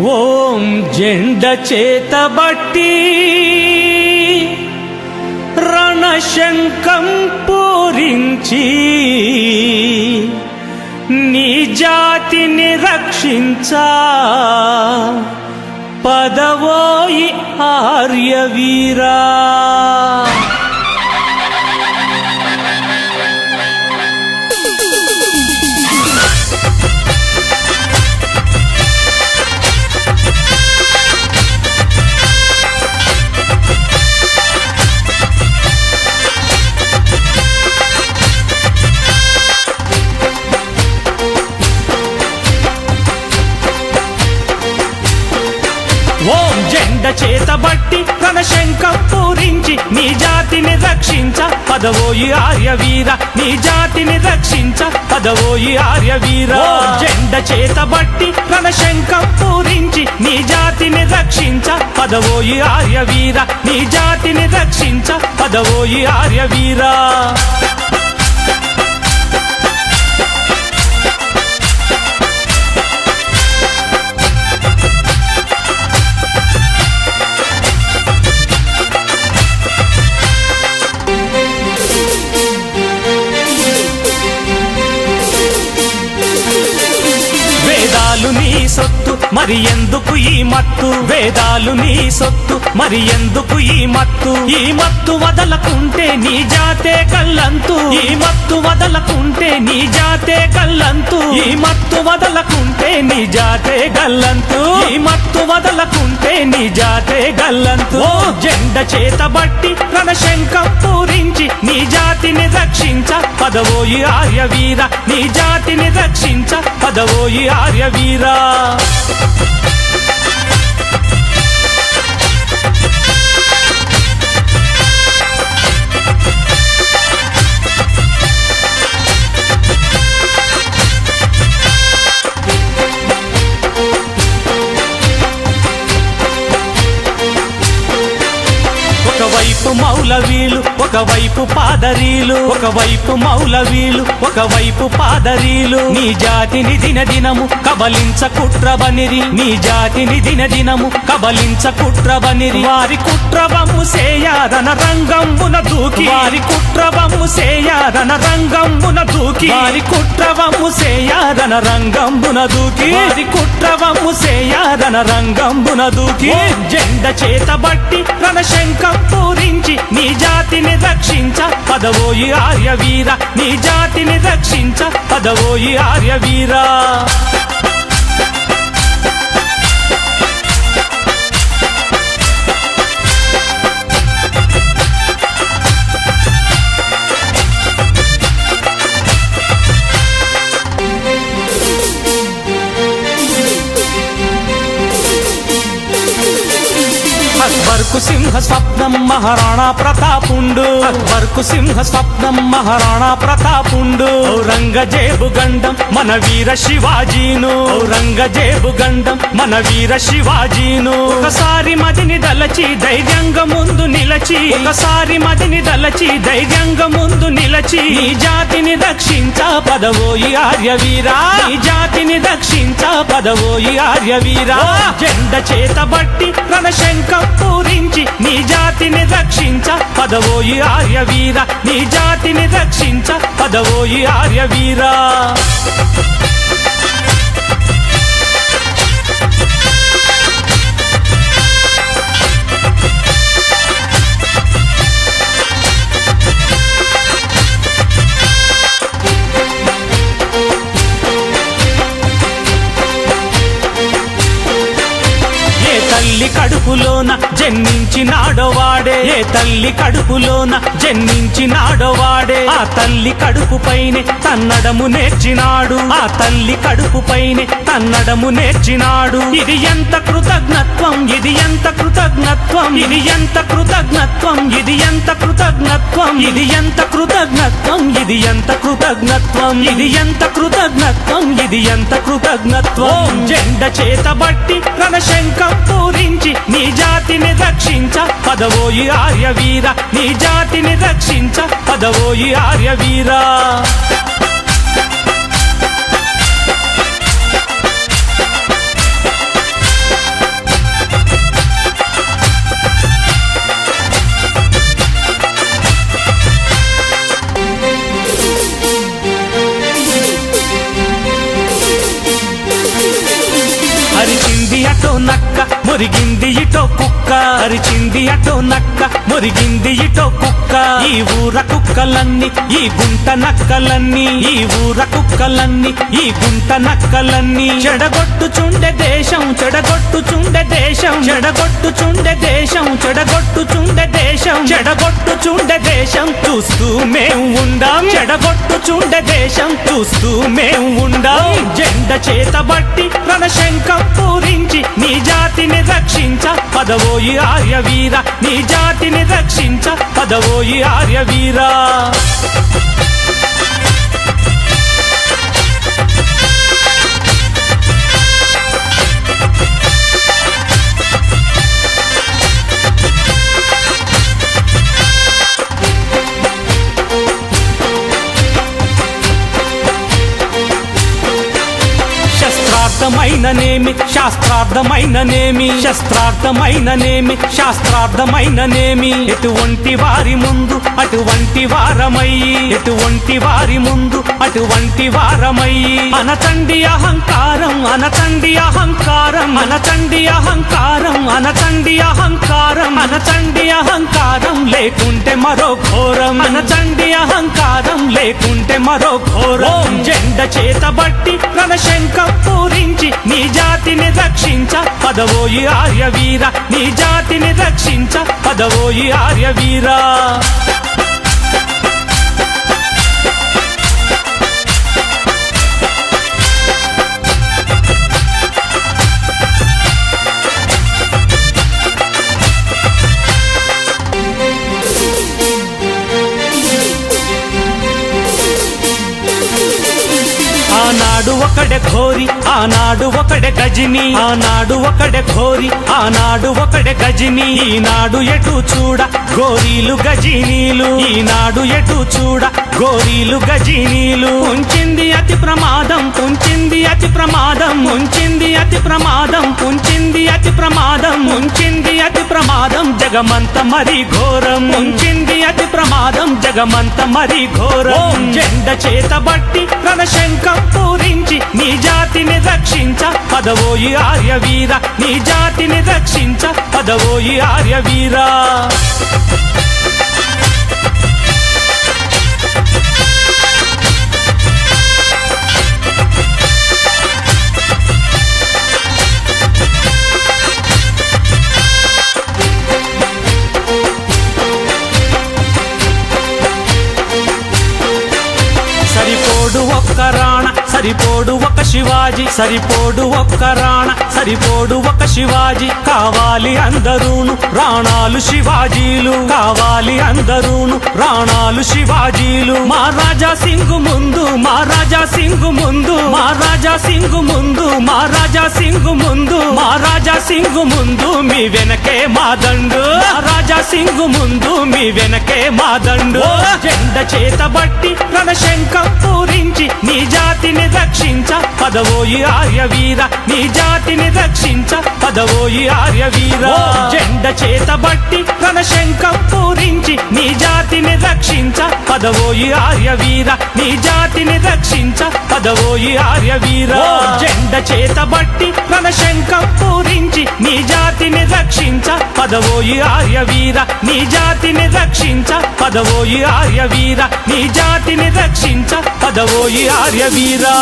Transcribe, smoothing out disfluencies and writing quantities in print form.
ఓం జెండ చేతబట్టి రణశంఖం పూరించి నీ జాతిని రక్షించా పదవోయి ఆర్యవీరా. ఓం జెండ చేతబట్టి రణశంఖం పూరించి నీ జాతిని రక్షించ పదవోయి ఆర్యవీర, నీ జాతిని రక్షించ పదవోయి ఆర్యవీర. ఓం జెండ చేతబట్టి రణశంఖం పూరించి నీ జాతిని రక్షించ పదవోయి ఆర్యవీర, నీ జాతిని రక్షించ పదవోయి ఆర్యవీర. వేదాలు నీ సొత్తు మరి ఎందుకు ఈ మత్తు, వేదాలు నీ సొత్తు మరి ఎందుకు ఈ మత్తు. ఈ మత్తు వదలకుంటే నీ జాతే కల్లంతు, ఈ మత్తు వదలకుంటే నీ జాతే కల్లంతు, ఈ మత్తు వదలకుంటే నీ జాతే గల్లంతు, ఈ మత్తు వదలకుంటే నీ జాతే గల్లంతు. ఓ జెండ చేతబట్టి రణశంఖం పూరించి నీ జాతిని రక్షించ పదవోయి ఆర్యవీర, నీ జాతిని రక్షించ పదవోయి ఆర్యవీరా. ఒకవైపు మౌలవీలు ఒకవైపు పాదరీలు, ఒకవైపు మౌలవీలు ఒకవైపు పాదరీలు, నీ జాతిని దినదినము కబలించ కుట్రబనిరి, నీ జాతిని దినదినము కబలించ కుట్రబనిరి. వారి కుట్రవము సేయారన రంగంబున దూకి, వారి కుట్రవము సేయారన రంగంబున దూకి, వారి కుట్రవము సేయారన రంగంబున దూకి, వారి కుట్రవము సేయారన రంగంబున దూకి. జెండ చేతబట్టి రణశంఖం పూరించి నీ జాతిని రక్షించ పదవోయి ఆర్యవీర, నీ జాతిని రక్షించ పదవోయి ఆర్యవీరా. అక్బర్కు సింహ స్వప్నం మహారాణా ప్రతాపుండు, అక్బర్కు సింహ స్వప్నం మహారాణా ప్రతాపుండు. ఔరంగజేబు గండం మన వీర శివాజీను, ఔరంగజేబు గండం మన వీర శివాజీను. ఒకసారి మదిని దలచి ధైర్యంగా ముందు నిలచి, ఒకసారి మదిని దలచి ధైర్యంగా ముందు నిలచి, నీ జాతిని రక్షించ పదవోయి ఆర్యవీరా, నీ జాతిని రక్షించ పదవోయి ఆర్యవీరా. జెండ చేతబట్టి రణశంఖం పూరించి నీ జాతిని రక్షించ పదవోయి ఆర్యవీర, నీ జాతిని రక్షించ పదవోయి ఆర్యవీరా. తల్లి కడుపులోన జన్మించినాడోవాడే, ఏ తల్లి కడుపులోన జన్మించినాడోవాడే, ఆ తల్లి కడుపు పైనే తన్నడము నేర్చినాడు, ఆ తల్లి కడుపు పైనే తన్నడము నేర్చినాడు. ఇది ఎంత కృతజ్ఞత్వం, ఇది ఎంత కృతజ్ఞత్వం, ఇది ఎంత కృతజ్ఞత్వం, ఇది ఎంత కృతజ్ఞత్వం, ఇది ఎంత కృతజ్ఞత్వం, ఇది ఎంత కృతజ్ఞత్వం, ఇది ఎంత కృతజ్ఞత్వం, ఇది ఎంత కృతజ్ఞత్వం. జెండ చేతబట్టి రణశంఖం పూరించి నీ జాతిని రక్షించ పదవోయి ఆర్యవీర, నీ జాతిని రక్షించ పదవోయి ఆర్యవీరా. అరిచింది అటో నక్క మురిగింది ఇటో కుక్క అరిచింది అటో నక్క మురిగింది ఇటో కుక్క ఈ ఊర కుక్కలన్నీ ఈ గుంట నక్కలన్నీ ఈ ఊర కుక్కలన్నీ ఈ గుంట నక్కలన్నీ చెడగొట్టుచుండె దేశం చెడగొట్టుచుండె దేశం చెడగొట్టుచుండె దేశం చెడగొట్టుచుండె దేశం చెడగొట్టుచుండె దేశం చూస్తూ మేము ఉండాం చెడగొట్టుచుండె దేశం చూస్తూ మేము ఉండాం జెండ చేతబట్టి రణశంఖం పూరించి నీ జాతిని రక్షించ పదవోయి ఆర్యవీర నీ జాతిని రక్షించ పదవోయి ఆర్యవీరా శాస్త్రార్థమైననేమి శాస్త్రార్థమైననేమి శస్త్రార్థమైననేమి శాస్త్రార్థమైననేమి ఎటువంటి వారి ముందు అటువంటి వారమయ్యి ఎటువంటి వారి ముందు అటువంటి వారమయ్యి అనచండి అహంకారం అనచండి అహంకారం అనచండి అహంకారం అనచండి అహంకారం అనచండి అహంకారం లేకుంటే మరో ఘోరం అనచండి అహంకారం లేకుంటే మరో ఘోరం జెండ చేతబట్టి రణశంఖం పూరించి నీ జాతిని రక్షించ పదవోయి ఆర్యవీర నీ జాతిని రక్షించ పదవోయి ఆర్యవీరా ఆనాడు ఒకడే ఘోరి ఆనాడు ఒకడే గజిని ఆనాడు ఒకడే ఘోరి ఆనాడు ఒకడే గజిని ఈనాడు ఎటు చూడ గోరీలు గజినీలు ఈనాడు ఎటు చూడ గోరీలు గజినీలు ఉంచింది అతి ప్రమాదం ఉంచింది అతి ప్రమాదం ఉంచింది అతి ప్రమాదం ఉంచింది అతి ప్రమాదం ఉంచింది అతి ప్రమాదం జగమంత మరి ఘోరం ఉంచింది అతి ప్రమాదం జగమంత మరి ఘోరం జెండ చేతబట్టి రణశంఖం పూరించి నీ జాతిని రక్షించ పదవోయి ఆర్యవీర నీ జాతిని రక్షించ పదవోయి ఆర్యవీరా సరిపోడు ఒక్క రాణ సరిపోడు ఒక శివాజీ సరిపోడు ఒక్క రాణ సరిపోడు ఒక శివాజీ కావాలి అందరూను రాణాలు శివాజీలు కావాలి అందరూను రాణాలు శివాజీలు మహారాజా సింగ్ ముందు మహారాజా సింగ్ ముందు మహారాజా సింగ్ ముందు మహారాజా సింగ్ ముందు మహారాజా సింగ్ ముందు మీ వెనకే మా దండు మహారాజా సింగ్ ముందు మీ వెనకే మా దండు జెండ చేతబట్టి రణశంఖం పూరించి నీ జాతిని రక్షించ పదవోయి ఆర్యవీర నీ జాతిని రక్షించ పదవోయి ఆర్యవీర జెండ చేతబట్టి రణశంఖం పూరించి నీ జాతిని రక్షించ పదవోయి ఆర్యవీర నీ జాతిని రక్షించ పదవోయి ఆర్యవీర జెండ చేతబట్టి రణశంఖం పూరించి నీ జాతిని రక్షించ పదవోయి ఆర్యవీర నీ జాతిని రక్షించ పదవోయి ఆర్యవీర నీ జాతిని రక్షించ పదవోయి ఆర్యవీరా